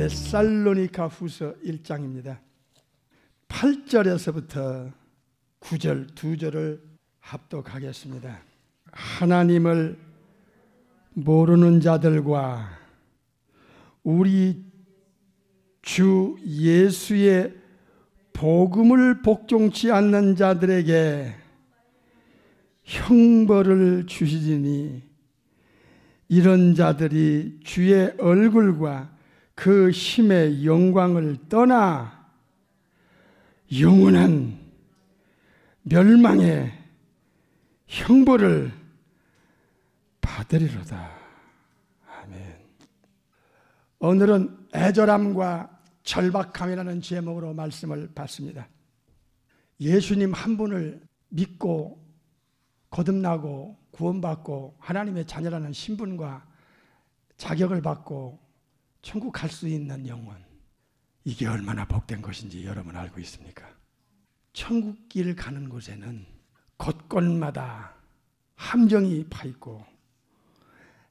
데살로니가 후서 1장입니다. 8절에서부터 9절 2절을 합독하겠습니다. 하나님을 모르는 자들과 우리 주 예수의 복음을 복종치 않는 자들에게 형벌을 주시리니 이런 자들이 주의 얼굴과 그 힘의 영광을 떠나 영원한 멸망의 형벌을 받으리로다. 아멘. 오늘은 애절함과 절박함이라는 제목으로 말씀을 받습니다. 예수님 한 분을 믿고 거듭나고 구원받고 하나님의 자녀라는 신분과 자격을 받고 천국 갈 수 있는 영혼, 이게 얼마나 복된 것인지 여러분 알고 있습니까? 천국 길 가는 곳에는 곳곳마다 함정이 파있고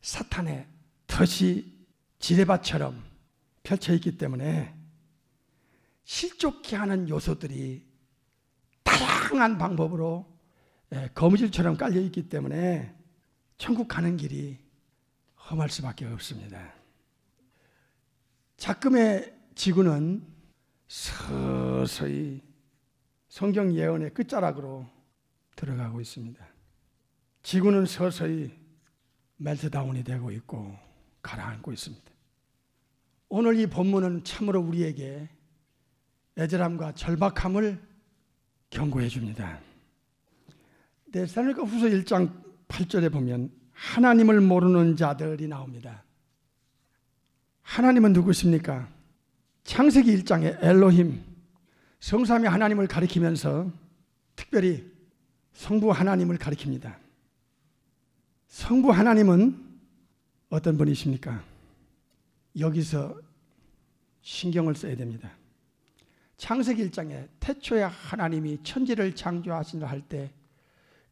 사탄의 덫이 지뢰밭처럼 펼쳐있기 때문에 실족케 하는 요소들이 다양한 방법으로 거무줄처럼 깔려있기 때문에 천국 가는 길이 험할 수밖에 없습니다. 작금의 지구는 서서히 성경 예언의 끝자락으로 들어가고 있습니다. 지구는 서서히 멜트다운이 되고 있고 가라앉고 있습니다. 오늘 이 본문은 참으로 우리에게 애절함과 절박함을 경고해 줍니다. 데살로니가 후서 1장 8절에 보면 하나님을 모르는 자들이 나옵니다. 하나님은 누구십니까? 창세기 1장에 엘로힘, 성삼위 하나님을 가리키면서 특별히 성부 하나님을 가리킵니다. 성부 하나님은 어떤 분이십니까? 여기서 신경을 써야 됩니다. 창세기 1장에 태초에 하나님이 천지를 창조하시려 할 때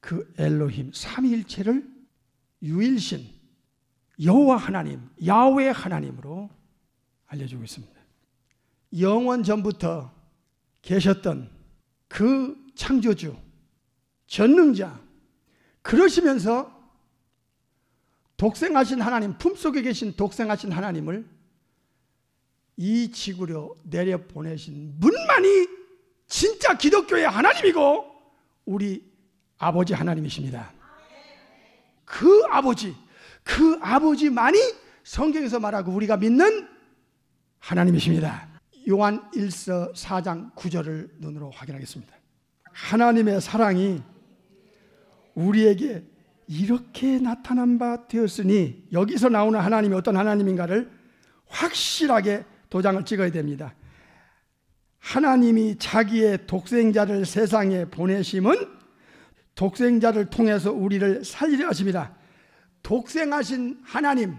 그 엘로힘 삼위일체를 유일신 여호와 하나님, 야훼 하나님으로 알려주고 있습니다. 영원 전부터 계셨던 그 창조주, 전능자, 그러시면서 독생하신 하나님, 품속에 계신 독생하신 하나님을 이 지구로 내려보내신 분만이 진짜 기독교의 하나님이고 우리 아버지 하나님이십니다. 그 아버지만이 성경에서 말하고 우리가 믿는 하나님이십니다. 요한 1서 4장 9절을 눈으로 확인하겠습니다. 하나님의 사랑이 우리에게 이렇게 나타난 바 되었으니, 여기서 나오는 하나님이 어떤 하나님인가를 확실하게 도장을 찍어야 됩니다. 하나님이 자기의 독생자를 세상에 보내심은 독생자를 통해서 우리를 살리려 하십니다. 독생하신 하나님,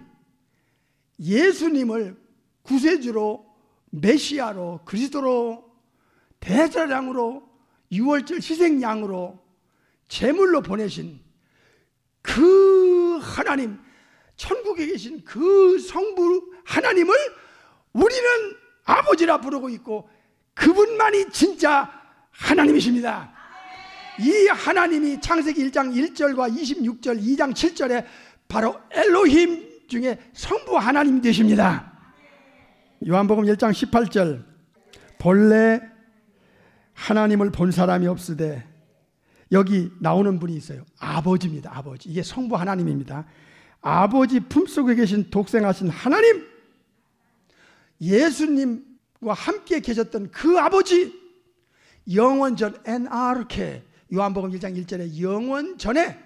예수님을 구세주로, 메시아로, 그리스도로, 대제사장으로, 유월절 희생양으로, 제물로 보내신 그 하나님, 천국에 계신 그 성부 하나님을 우리는 아버지라 부르고 있고 그분만이 진짜 하나님이십니다. 이 하나님이 창세기 1장 1절과 26절, 2장 7절에 바로 엘로힘 중에 성부 하나님 되십니다. 요한복음 1장 18절, 본래 하나님을 본 사람이 없으되, 여기 나오는 분이 있어요. 아버지입니다. 아버지. 이게 성부 하나님입니다. 아버지 품속에 계신 독생하신 하나님, 예수님과 함께 계셨던 그 아버지, 영원전 NRK, 요한복음 1장 1절에 영원전에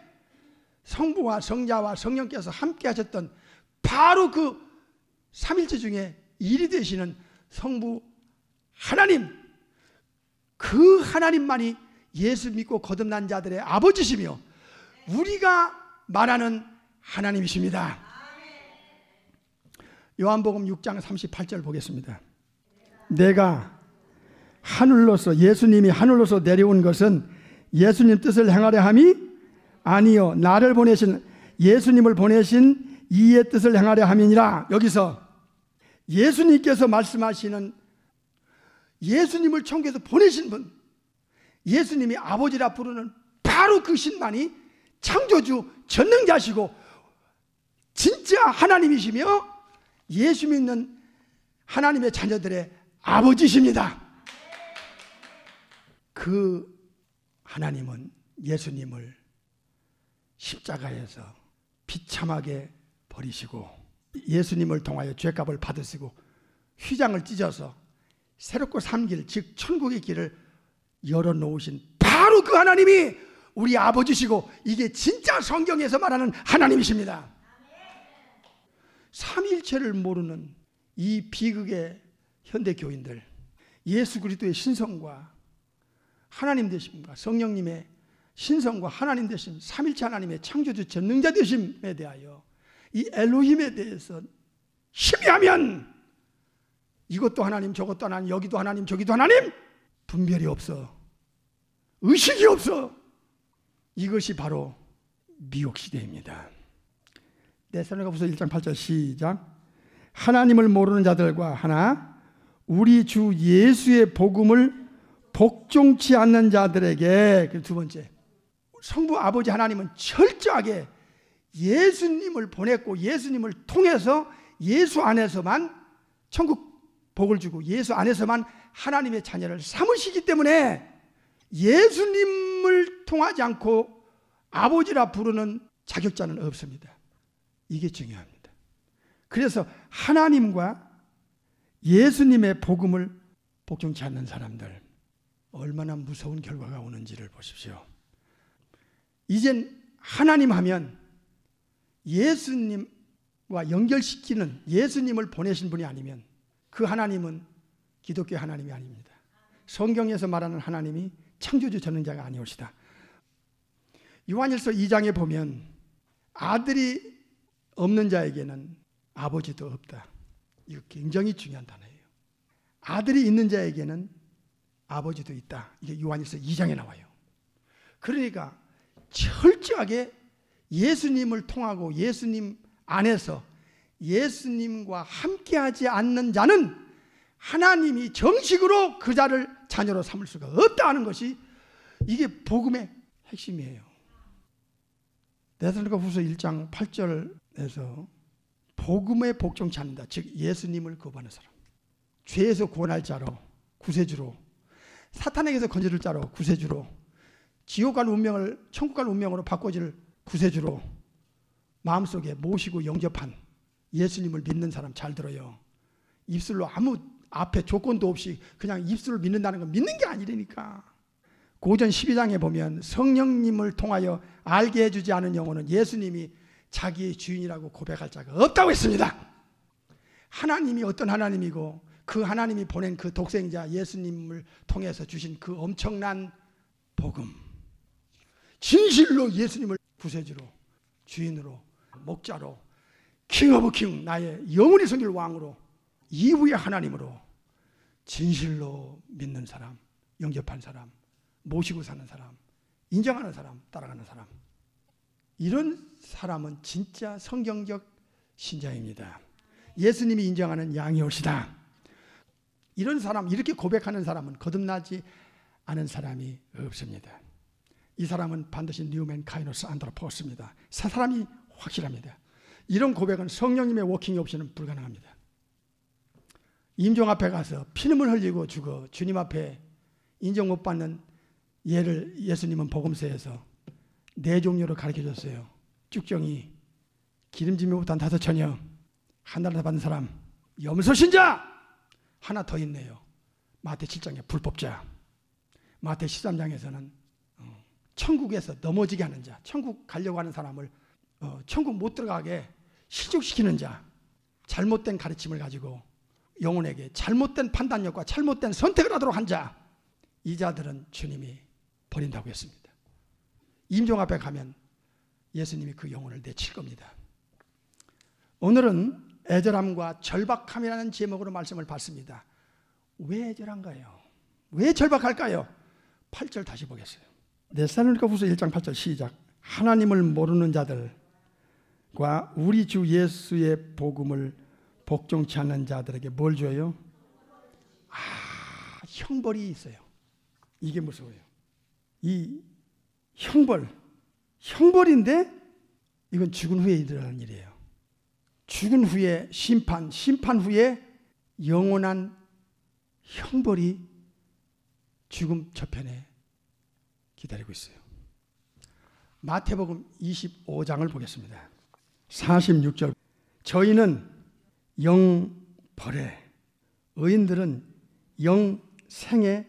성부와 성자와 성령께서 함께 하셨던 바로 그 삼일체 중에 일이 되시는 성부 하나님, 그 하나님만이 예수 믿고 거듭난 자들의 아버지시며 우리가 말하는 하나님이십니다. 요한복음 6장 38절 보겠습니다. 내가 하늘로서, 예수님이 하늘로서 내려온 것은 예수님 뜻을 행하려 함이 아니요 나를 보내신, 예수님을 보내신 이의 뜻을 행하려 함이니라. 여기서 예수님께서 말씀하시는, 예수님을 천국에서 보내신 분, 예수님이 아버지라 부르는 바로 그 신만이 창조주 전능자시고 진짜 하나님이시며 예수 믿는 하나님의 자녀들의 아버지십니다. 그 하나님은 예수님을 십자가에서 비참하게 버리시고 예수님을 통하여 죄값을 받으시고 휘장을 찢어서 새롭고 산 길, 즉 천국의 길을 열어놓으신 바로 그 하나님이 우리 아버지시고, 이게 진짜 성경에서 말하는 하나님이십니다. 삼위일체를 모르는 이 비극의 현대 교인들, 예수 그리스도의 신성과 하나님 되심과 성령님의 신성과 하나님 되심, 삼일체 하나님의 창조주 전능자 되심에 대하여 이 엘로힘에 대해서 희미하면 이것도 하나님 저것도 하나님, 여기도 하나님 저기도 하나님, 분별이 없어, 의식이 없어. 이것이 바로 미혹시대입니다. 데살로니가후서 1장 8절 시작. 하나님을 모르는 자들과 하나 우리 주 예수의 복음을 복종치 않는 자들에게. 두 번째, 성부 아버지 하나님은 철저하게 예수님을 보냈고 예수님을 통해서 예수 안에서만 천국 복을 주고 예수 안에서만 하나님의 자녀를 삼으시기 때문에 예수님을 통하지 않고 아버지라 부르는 자격자는 없습니다. 이게 중요합니다. 그래서 하나님과 예수님의 복음을 복종치 않는 사람들, 얼마나 무서운 결과가 오는지를 보십시오. 이젠 하나님 하면 예수님과 연결시키는, 예수님을 보내신 분이 아니면 그 하나님은 기독교 하나님이 아닙니다. 성경에서 말하는 하나님이 창조주 전능자가 아니오시다. 요한일서 2장에 보면 아들이 없는 자에게는 아버지도 없다. 이거 굉장히 중요한 단어예요. 아들이 있는 자에게는 아버지도 있다. 이게 요한일서 2장에 나와요. 그러니까 철저하게 예수님을 통하고 예수님 안에서 예수님과 함께하지 않는 자는 하나님이 정식으로 그 자를 자녀로 삼을 수가 없다는 것이 이게 복음의 핵심이에요. 데살로니가후서 1장 8절에서 복음에 복종치 않는다, 즉 예수님을 거부하는 사람, 죄에서 구원할 자로, 구세주로, 사탄에게서 건져줄 자로, 구세주로, 지옥 갈 운명을 천국 갈 운명으로 바꿔줄 구세주로 마음속에 모시고 영접한 예수님을 믿는 사람, 잘 들어요. 입술로 아무 앞에 조건도 없이 그냥 입술을 믿는다는 건 믿는 게 아니라니까. 고전 12장에 보면 성령님을 통하여 알게 해주지 않은 영혼은 예수님이 자기의 주인이라고 고백할 자가 없다고 했습니다. 하나님이 어떤 하나님이고 그 하나님이 보낸 그 독생자 예수님을 통해서 주신 그 엄청난 복음, 진실로 예수님을 구세주로, 주인으로, 목자로, 킹 오브 킹, 나의 영원히 섬길 왕으로, 이후의 하나님으로 진실로 믿는 사람, 영접한 사람, 모시고 사는 사람, 인정하는 사람, 따라가는 사람, 이런 사람은 진짜 성경적 신자입니다. 예수님이 인정하는 양이 옳시다. 이런 사람, 이렇게 고백하는 사람은 거듭나지 않은 사람이 없습니다. 이 사람은 반드시 뉴맨 카이노스 안드로포스입니다. 사람이 확실합니다. 이런 고백은 성령님의 워킹이 없이는 불가능합니다. 임종 앞에 가서 피눈물 흘리고 죽어 주님 앞에 인정 못 받는 예를 예수님은 복음서에서 네 종류로 가르쳐줬어요. 쭉정이, 기름짐이 못한 5처녀, 하늘에서 받은 사람, 염소신자, 하나 더 있네요. 마태 7장에 불법자, 마태 13장에서는 천국에서 넘어지게 하는 자, 천국 가려고 하는 사람을 천국 못 들어가게 실족시키는 자, 잘못된 가르침을 가지고 영혼에게 잘못된 판단력과 잘못된 선택을 하도록 한 자, 이 자들은 주님이 버린다고 했습니다. 임종 앞에 가면 예수님이 그 영혼을 내칠 겁니다. 오늘은 애절함과 절박함이라는 제목으로 말씀을 받습니다. 왜 애절한가요? 왜 절박할까요? 8절 다시 보겠어요. 데살로니가후서 1장 8절 시작. 하나님을 모르는 자들과 우리 주 예수의 복음을 복종치 않는 자들에게 뭘 줘요? 형벌이 있어요. 이게 무서워요. 이 형벌인데 이건 죽은 후에 일어나는 일이에요. 죽은 후에 심판 후에 영원한 형벌이 죽음 저편에 기다리고 있어요. 마태복음 25장을 보겠습니다. 46절. 저희는 영벌에, 의인들은 영생에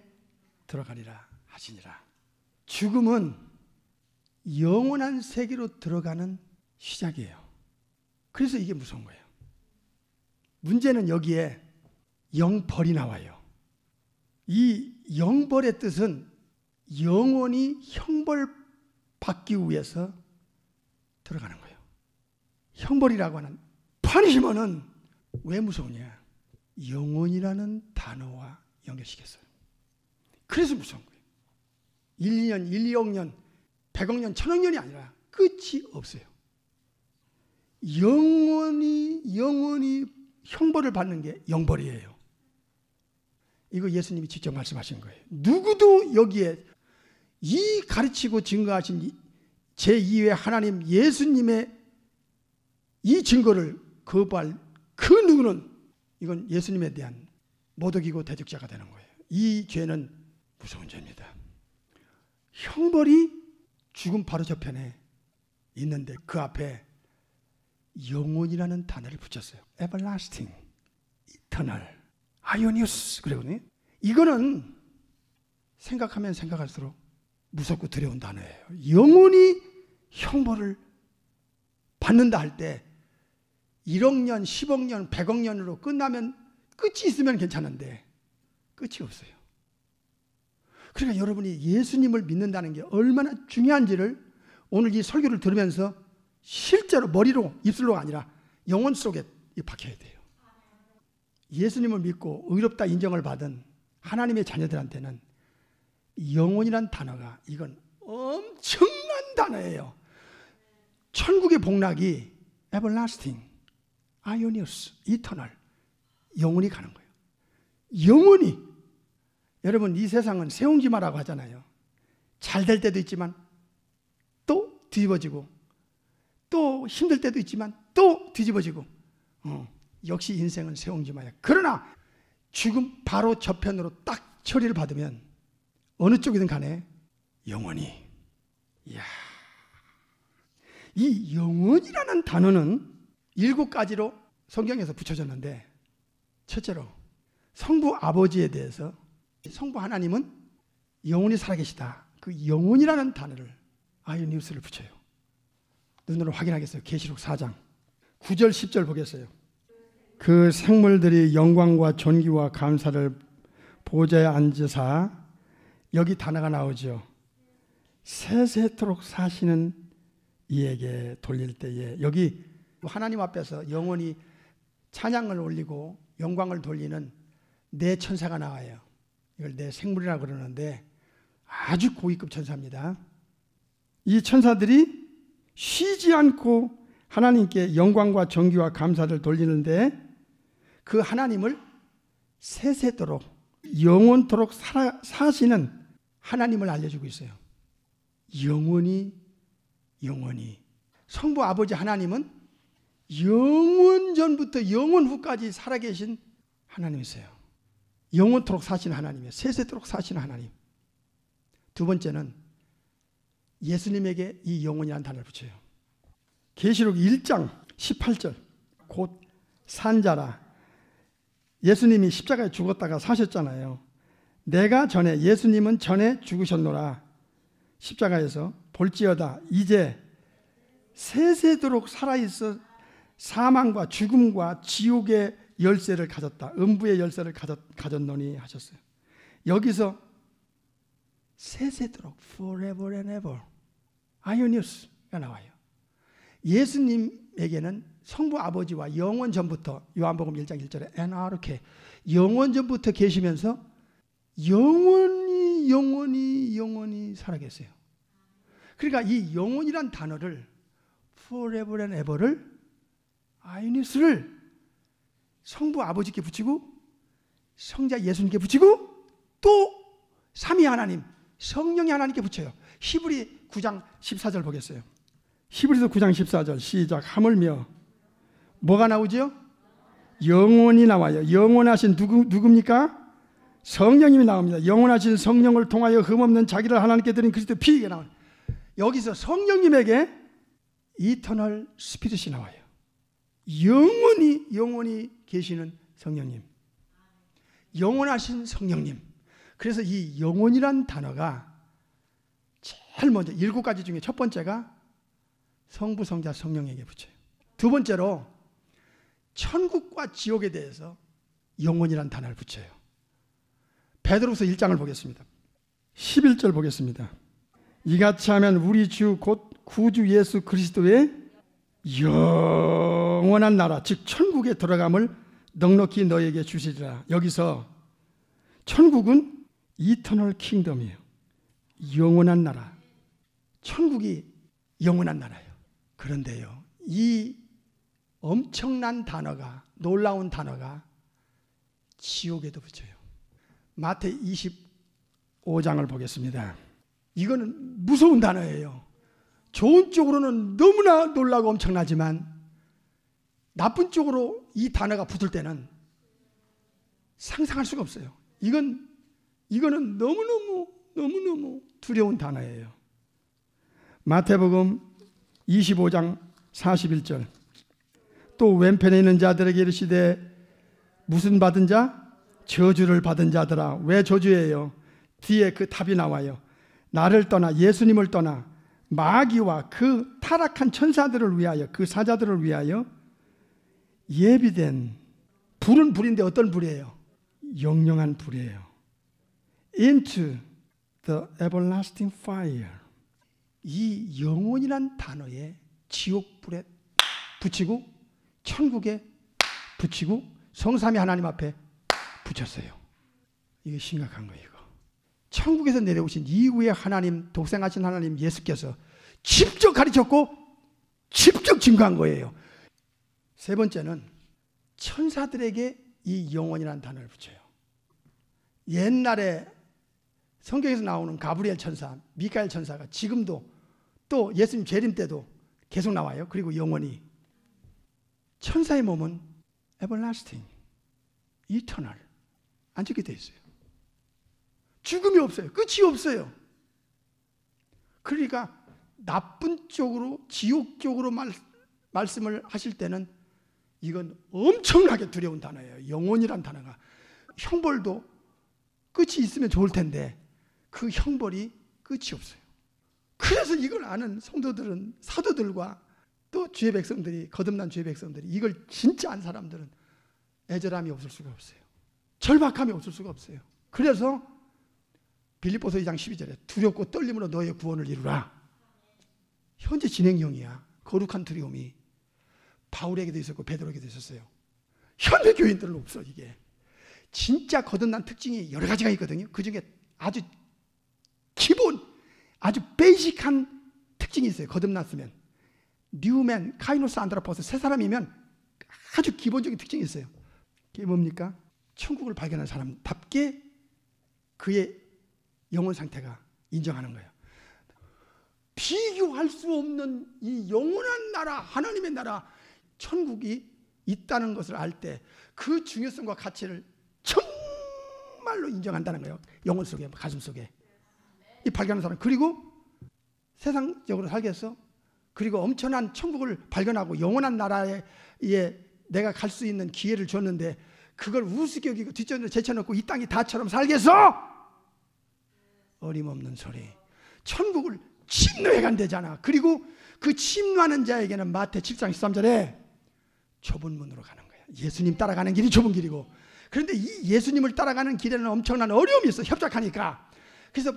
들어가리라 하시니라. 죽음은 영원한 세계로 들어가는 시작이에요. 그래서 이게 무서운 거예요. 문제는 여기에 영벌이 나와요. 이 영벌의 뜻은 영원히 형벌받기 위해서 들어가는 거예요. 형벌이라고 하는 파니시먼은 왜 무서우냐? 영원이라는 단어와 연결시켰어요. 그래서 무서운 거예요. 1, 2년, 1, 2억 년, 100억 년, 1000억 년이 아니라 끝이 없어요. 영원히 형벌을 받는 게 영벌이에요. 이거 예수님이 직접 말씀하신 거예요. 누구도 여기에 이 가르치고 증거하신 제2의 하나님 예수님의 이 증거를 거부할 그 누구는 이건 예수님에 대한 모독이고 대적자가 되는 거예요. 이 죄는 무서운 죄입니다. 형벌이 죽음 바로 저편에 있는데 그 앞에 영원이라는 단어를 붙였어요. everlasting, eternal, 아이오니우스. 그러거든요. 이거는 생각하면 생각할수록 무섭고 두려운 단어예요. 영원히 형벌을 받는다 할 때 1억 년, 10억 년, 100억 년으로 끝나면 끝이 있으면 괜찮은데 끝이 없어요. 그러니까 여러분이 예수님을 믿는다는 게 얼마나 중요한지를 오늘 이 설교를 들으면서 실제로 머리로 입술로가 아니라 영혼 속에 박혀야 돼요. 예수님을 믿고 의롭다 인정을 받은 하나님의 자녀들한테는 영혼이란 단어가 이건 엄청난 단어예요. 천국의 복락이 everlasting, 아이오니우스, eternal, 영원히 가는 거예요. 영원히. 여러분 이 세상은 세옹지마라고 하잖아요. 잘 될 때도 있지만 또 뒤집어지고 또 힘들 때도 있지만 또 뒤집어지고 역시 인생은 세옹지마야. 그러나 죽음 바로 저편으로 딱 처리를 받으면 어느 쪽이든 간에 영원히. 이야. 이 영원이라는 단어는 7가지로 성경에서 붙여졌는데 첫째로 성부 아버지에 대해서 성부 하나님은 영원히 살아계시다. 그 영원이라는 단어를 아이오니우스를 붙여요. 눈으로 확인하겠어요. 계시록 4장 9절 10절 보겠어요. 그 생물들이 영광과 존귀와 감사를 보좌에 앉으사, 여기 단어가 나오죠. 세세토록 사시는 이에게 돌릴 때에, 여기 하나님 앞에서 영원히 찬양을 올리고 영광을 돌리는 네 천사가 나와요. 이걸 네 생물이라고 그러는데 아주 고위급 천사입니다. 이 천사들이 쉬지 않고 하나님께 영광과 존귀와 감사를 돌리는데 그 하나님을 세세토록 영원토록 사시는 하나님을 알려주고 있어요. 영원히. 성부 아버지 하나님은 영원 전부터 영원 후까지 살아계신 하나님이세요. 영원토록 사시는 하나님이에요. 세세토록 사시는 하나님. 두 번째는 예수님에게 이 영원이라는 단어를 붙여요. 계시록 1장 18절. 곧 산자라. 예수님이 십자가에 죽었다가 사셨잖아요. 내가 전에, 예수님은 전에 죽으셨노라. 십자가에서 볼지어다 이제 세세도록 살아있어 사망과 죽음과 지옥의 열쇠를 가졌다. 음부의 열쇠를 가졌노니 하셨어요. 여기서 세세도록 forever and ever 아이오니우스가 나와요. 예수님 예수님에게는 성부 아버지와 영원 전부터 요한복음 1장 1절에 NRK 영원 전부터 계시면서 영원히 살아계세요. 그러니까 이 영원이란 단어를 forever and ever를 아이니스를 성부 아버지께 붙이고 성자 예수님께 붙이고 또 삼위 하나님 성령의 하나님께 붙여요. 히브리 9장 14절 보겠어요. 히브리서 9장 14절 시작. 하물며 뭐가 나오죠? 영원히 나와요. 영원하신 누굽니까? 성령님이 나옵니다. 영원하신 성령을 통하여 흠없는 자기를 하나님께 드린 그리스도 피가 나와요. 여기서 성령님에게 이터널 스피릿이 나와요. 영원히 계시는 성령님, 영원하신 성령님. 그래서 이 영원이란 단어가 제일 먼저 7가지 중에 첫 번째가 성부, 성자, 성령에게 붙여요. 두 번째로 천국과 지옥에 대해서 영원이란 단어를 붙여요. 베드로서 1장을 보겠습니다. 11절 보겠습니다. 이같이 하면 우리 주 곧 구주 예수 그리스도의 영원한 나라 즉 천국에 들어감을 넉넉히 너에게 주시리라. 여기서 천국은 이터널 킹덤이에요. 영원한 나라. 천국이 영원한 나라예요. 그런데요, 이 엄청난 단어가, 놀라운 단어가 지옥에도 붙여요. 마태 25장을 보겠습니다. 이거는 무서운 단어예요. 좋은 쪽으로는 너무나 놀라고 엄청나지만 나쁜 쪽으로 이 단어가 붙을 때는 상상할 수가 없어요. 이거는 너무너무 두려운 단어예요. 마태복음 25장 41절. 또 왼편에 있는 자들에게 이르시되 무슨 받은 자? 저주를 받은 자들아. 왜 저주예요? 뒤에 그 답이 나와요. 나를 떠나 예수님을 떠나 마귀와 그 타락한 천사들을 위하여 그 사자들을 위하여 예비된 불은 불인데 어떤 불이에요? 영영한 불이에요. Into the everlasting fire. 이 영혼이란 단어에 지옥불에 붙이고 천국에 붙이고 성삼위 하나님 앞에 붙였어요. 이게 심각한 거예요. 이거. 천국에서 내려오신 이후에 하나님, 독생하신 하나님 예수께서 직접 가르쳤고 직접 증거한 거예요. 세 번째는 천사들에게 이 영혼이라는 단어를 붙여요. 옛날에 성경에서 나오는 가브리엘 천사, 미카엘 천사가 지금도 또 예수님 재림 때도 계속 나와요. 그리고 영원히. 천사의 몸은 everlasting, eternal, 안 죽게 돼 있어요. 죽음이 없어요. 끝이 없어요. 그러니까 나쁜 쪽으로, 지옥 쪽으로 말씀을 하실 때는 이건 엄청나게 두려운 단어예요. 영혼이란 단어가. 형벌도 끝이 있으면 좋을 텐데 그 형벌이 끝이 없어요. 그래서 이걸 아는 성도들은, 사도들과 또 주의 백성들이, 거듭난 주의 백성들이 이걸 진짜 안 사람들은 애절함이 없을 수가 없어요. 절박함이 없을 수가 없어요. 그래서 빌립보서 2장 12절에 두렵고 떨림으로 너의 구원을 이루라. 현재 진행형이야. 거룩한 두려움이 바울에게도 있었고 베드로에게도 있었어요. 현대 교인들은 없어. 이게 진짜 거듭난 특징이 여러 가지가 있거든요. 그 중에 아주 기본, 아주 베이직한 특징이 있어요. 거듭났으면 뉴맨, 카이노스 안드로포스, 새 사람이면 아주 기본적인 특징이 있어요. 그게 뭡니까? 천국을 발견한 사람답게 그의 영혼 상태가 인정하는 거예요. 비교할 수 없는 이 영원한 나라, 하나님의 나라, 천국이 있다는 것을 알 때 그 중요성과 가치를 정말로 인정한다는 거예요. 영혼 속에, 가슴 속에. 이 발견한 사람. 그리고 세상적으로 살겠어. 그리고 엄청난 천국을 발견하고 영원한 나라에 내가 갈 수 있는 기회를 줬는데 그걸 우습게 여기고 뒷전으로 제쳐놓고 이 땅이 다처럼 살겠어? 어림없는 소리. 천국을 침노해 간대잖아. 그리고 그 침노하는 자에게는 마태 7장 13절에 좁은 문으로 가는 거야. 예수님 따라가는 길이 좁은 길이고, 그런데 이 예수님을 따라가는 길에는 엄청난 어려움이 있어. 협착하니까. 그래서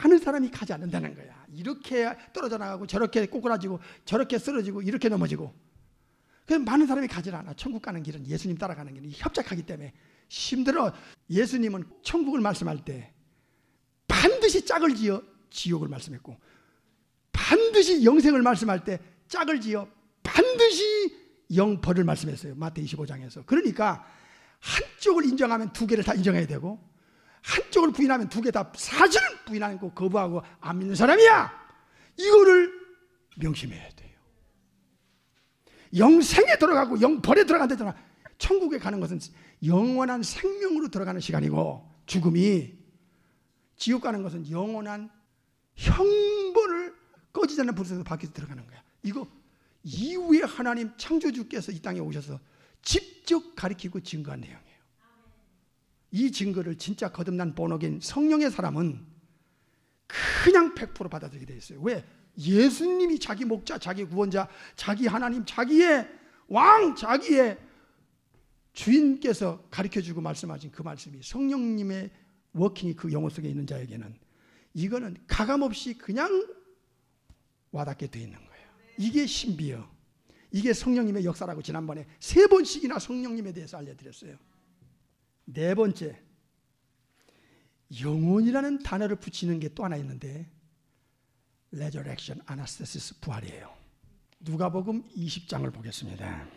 많은 사람이 가지 않는다는 거야. 이렇게 떨어져 나가고 저렇게 꼬꾸라지고 저렇게 쓰러지고 이렇게 넘어지고. 그래서 많은 사람이 가지 않아. 천국 가는 길은 예수님 따라가는 길은 협착하기 때문에 힘들어. 예수님은 천국을 말씀할 때 반드시 짝을 지어 지옥을 말씀했고, 반드시 영생을 말씀할 때 짝을 지어 반드시 영벌을 말씀했어요. 마태복음 25장에서. 그러니까 한쪽을 인정하면 두 개를 다 인정해야 되고, 한쪽을 부인하면 두 개 다 사실을 부인하고 거부하고 안 믿는 사람이야. 이거를 명심해야 돼요. 영생에 들어가고 영벌에 들어간다잖아. 천국에 가는 것은 영원한 생명으로 들어가는 시간이고, 죽음이, 지옥 가는 것은 영원한 형벌을 꺼지지 않는 불에서 밖에서 들어가는 거야. 이거 이후에 하나님 창조주께서 이 땅에 오셔서 직접 가리키고 증거한 내용이에요. 이 증거를 진짜 거듭난 본어긴 성령의 사람은 그냥 100% 받아들이게 되어 있어요. 왜? 예수님이 자기 목자, 자기 구원자, 자기 하나님, 자기의 왕, 자기의 주인께서 가르쳐주고 말씀하신 그 말씀이, 성령님의 워킹이 그 영혼 속에 있는 자에게는 이거는 가감없이 그냥 와닿게 되어 있는 거예요. 이게 신비요. 이게 성령님의 역사라고 지난번에 3번씩이나 성령님에 대해서 알려드렸어요. 4번째, 영혼이라는 단어를 붙이는 게 또 하나 있는데, resurrection, anastasis, 부활이에요. 누가복음 20장을 보겠습니다.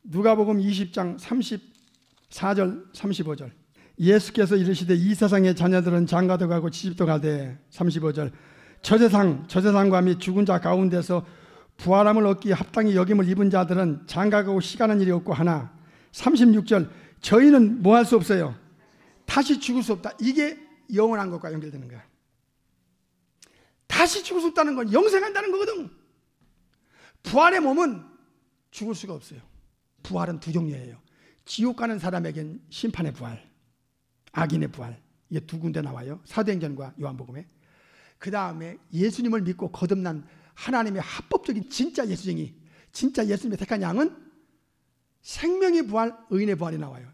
누가복음 20장 34절 35절. 예수께서 이르시되 이 세상의 자녀들은 장가도 가고 시집도 가되, 35절, 저 세상과 및 죽은 자 가운데서 부활함을 얻기 합당히 여김을 입은 자들은 장가가고 시가는 일이 없고 하나, 36절, 저희는 뭐 할 수 없어요? 다시 죽을 수 없다. 이게 영원한 것과 연결되는 거야. 다시 죽을 수 없다는 건 영생한다는 거거든. 부활의 몸은 죽을 수가 없어요. 부활은 두 종류예요. 지옥 가는 사람에겐 심판의 부활, 악인의 부활, 이게 두 군데 나와요. 사도행전과 요한복음에. 그 다음에 예수님을 믿고 거듭난 하나님의 합법적인 진짜 예수쟁이, 진짜 예수님의 택한 양은 생명의 부활, 의인의 부활이 나와요.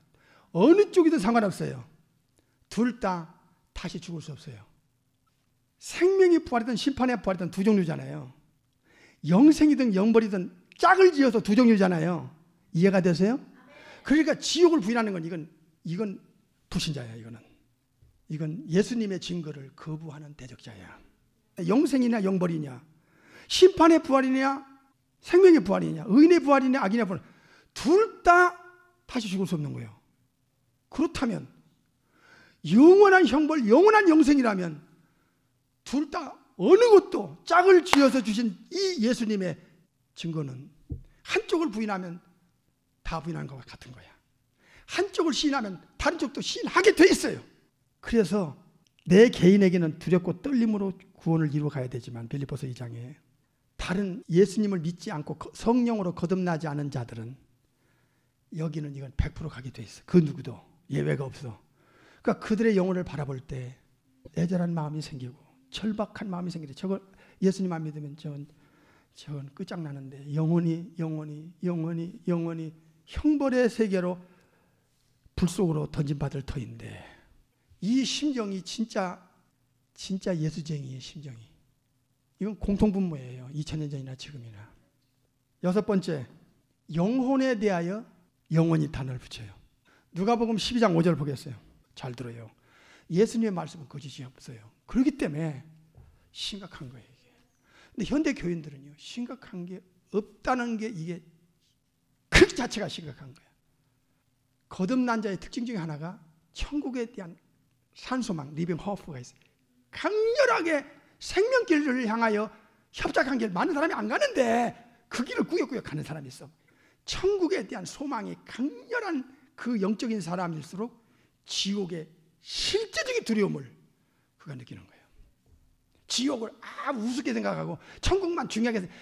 어느 쪽이든 상관없어요. 둘 다 다시 죽을 수 없어요. 생명의 부활이든 심판의 부활이든 두 종류잖아요. 영생이든 영벌이든 짝을 지어서 두 종류잖아요. 이해가 되세요? 그러니까 지옥을 부인하는 건 이건 불신자야. 이건 예수님의 증거를 거부하는 대적자야. 영생이냐 영벌이냐, 심판의 부활이냐 생명의 부활이냐, 의인의 부활이냐 악인의 부활, 둘 다 다시 죽을 수 없는 거예요. 그렇다면 영원한 형벌, 영원한 영생이라면 둘 다 어느 것도 짝을 지어서 주신 이 예수님의 증거는 한쪽을 부인하면 다 부인하는 것과 같은 거야. 한쪽을 시인하면 다른 쪽도 시인하게 돼 있어요. 그래서 내 개인에게는 두렵고 떨림으로 구원을 이루어 가야 되지만, 빌립보서 2장에 다른 예수님을 믿지 않고 성령으로 거듭나지 않은 자들은 여기는 이건 100% 가게 돼 있어. 그 누구도 예외가 없어. 그러니까 그들의 영혼을 바라볼 때 애절한 마음이 생기고 절박한 마음이 생기죠. 저걸 예수님 안 믿으면 저건 끝장나는데 영원히 형벌의 세계로 불 속으로 던진받을 터인데, 이 심정이 진짜 예수쟁이의 심정이. 이건 공통분모예요. 2000년 전이나 지금이나. 6번째, 영혼에 대하여 영원히 단어를 붙여요. 누가복음 12장 5절 보겠어요. 잘 들어요. 예수님의 말씀은 거짓이 없어요. 그렇기 때문에 심각한 거예요, 이게. 근데 현대 교인들은요, 심각한 게 없다는 게 이게 그 자체가 심각한 거야. 거듭난 자의 특징 중에 하나가 천국에 대한 산소망, 리빙 호프가 있어요. 강렬하게 생명길을 향하여 협착한 길, 많은 사람이 안 가는데 그 길을 꾸역꾸역 가는 사람이 있어. 천국에 대한 소망이 강렬한 그 영적인 사람일수록 지옥의 실제적인 두려움을 그가 느끼는 거예요. 지옥을 우습게 생각하고 천국만 중요하게 생각해.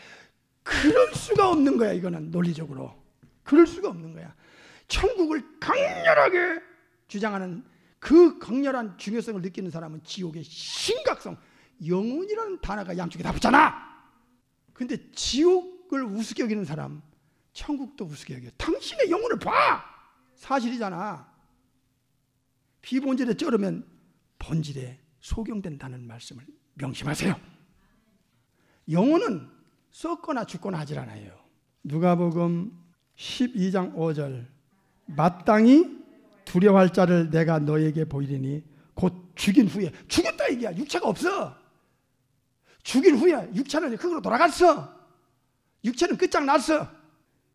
그럴 수가 없는 거야. 이거는 논리적으로 그럴 수가 없는 거야. 천국을 강렬하게 주장하는 그 강렬한 중요성을 느끼는 사람은 지옥의 심각성, 영혼이라는 단어가 양쪽에 다 붙잖아. 근데 지옥을 우습게 여기는 사람, 천국도 우습게 여겨. 당신의 영혼을 봐! 사실이잖아. 비본질에 쩔으면 본질에 소경된다는 말씀을 명심하세요. 영혼은 썩거나 죽거나 하질 않아요. 누가복음 12장 5절 마땅히 두려워할 자를 내가 너에게 보이리니 곧 죽인 후에 죽었다 얘기야. 육체가 없어. 죽인 후에 육체는 흙으로 돌아갔어. 육체는 끝장났어.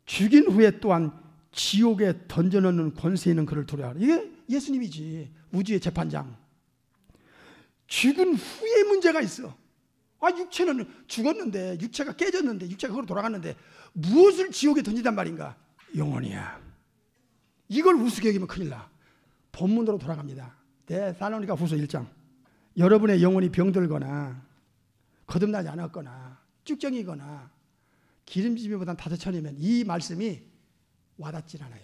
죽인 후에 또한 지옥에 던져넣는 권세 있는 그를 두려워하라. 이게 예수님이지. 우주의 재판장. 죽은 후에 문제가 있어. 육체는 죽었는데, 육체가 깨졌는데, 육체가 흙으로 돌아갔는데 무엇을 지옥에 던지단 말인가? 영혼이야. 이걸 우습게 여기면 큰일 나. 본문으로 돌아갑니다. 데살로니가 후서 1장. 여러분의 영혼이 병들거나 거듭나지 않았거나 쭉정이거나 기름짐보단 5천이면 이 말씀이 와닿질 않아요.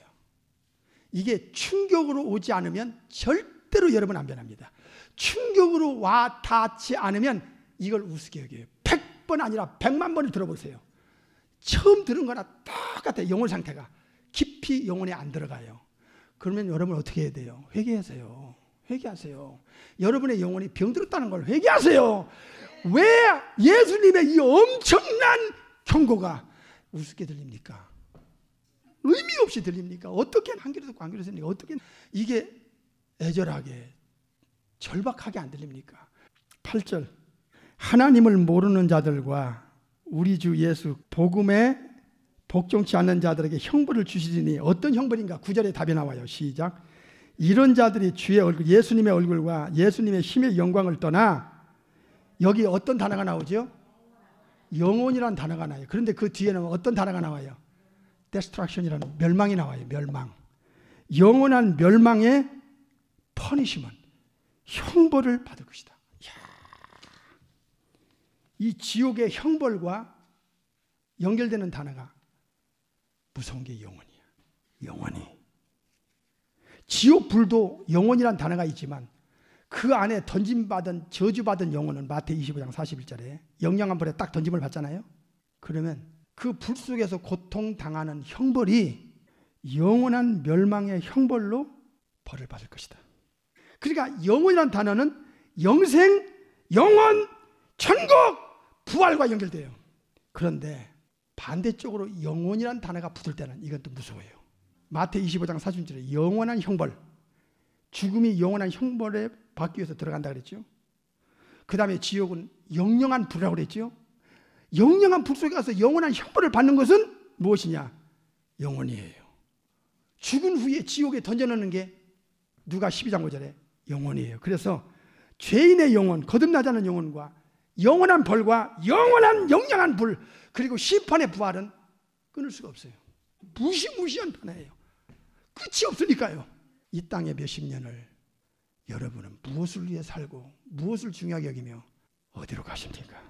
이게 충격으로 오지 않으면 절대로 여러분 안 변합니다. 충격으로 와닿지 않으면 이걸 우습게 여겨요. 100번 아니라 100만 번을 들어보세요. 처음 들은 거나 똑같아요. 영혼 상태가 깊이 영혼에 안 들어가요. 그러면 여러분 어떻게 해야 돼요? 회개하세요. 회개하세요. 여러분의 영혼이 병들었다는 걸 회개하세요. 왜 예수님의 이 엄청난 경고가 우습게 들립니까? 의미 없이 들립니까? 어떻게 한 귀로 듣고 한 귀로 들립니까? 어떻게 이게 애절하게 절박하게 안 들립니까? 8절 하나님을 모르는 자들과 우리 주 예수 복음에 복종치 않는 자들에게 형벌을 주시리니 어떤 형벌인가? 9절에 답이 나와요. 시작. 이런 자들이 주의 얼굴 예수님의 얼굴과 예수님의 힘의 영광을 떠나 여기 어떤 단어가 나오죠? 영혼이라는 단어가 나와요. 그런데 그 뒤에는 어떤 단어가 나와요? destruction이라는 멸망이 나와요. 멸망. 영원한 멸망의 퍼니시먼트, 형벌을 받을 것이다. 이야. 이 지옥의 형벌과 연결되는 단어가 무서운 게 영혼이야. 영혼이. 지옥 불도 영혼이란 단어가 있지만 그 안에 던짐받은 저주받은 영혼은 마태 25장 41절에 영영한 불에 딱 던짐을 받잖아요. 그러면 그 불 속에서 고통당하는 형벌이 영원한 멸망의 형벌로 벌을 받을 것이다. 그러니까 영혼이란 단어는 영생, 영원, 천국, 부활과 연결돼요. 그런데 반대쪽으로 영혼이란 단어가 붙을 때는 이건 또 무서워요. 마태 25장 40절에 영원한 형벌, 죽음이 영원한 형벌에 받기 위해서 들어간다 그랬죠. 그 다음에 지옥은 영영한 불이라고 그랬죠. 영영한 불 속에 가서 영원한 형벌을 받는 것은 무엇이냐? 영혼이에요. 죽은 후에 지옥에 던져넣는 게 누가 12장 5절에 영혼이에요. 그래서 죄인의 영혼, 거듭나지 않은 영혼과 영원한 벌과 영원한 영영한 불, 그리고 심판의 부활은 끊을 수가 없어요. 무시무시한 단어예요. 끝이 없으니까요. 이 땅의 몇십 년을 여러분은 무엇을 위해 살고 무엇을 중요하게 여기며 어디로 가십니까?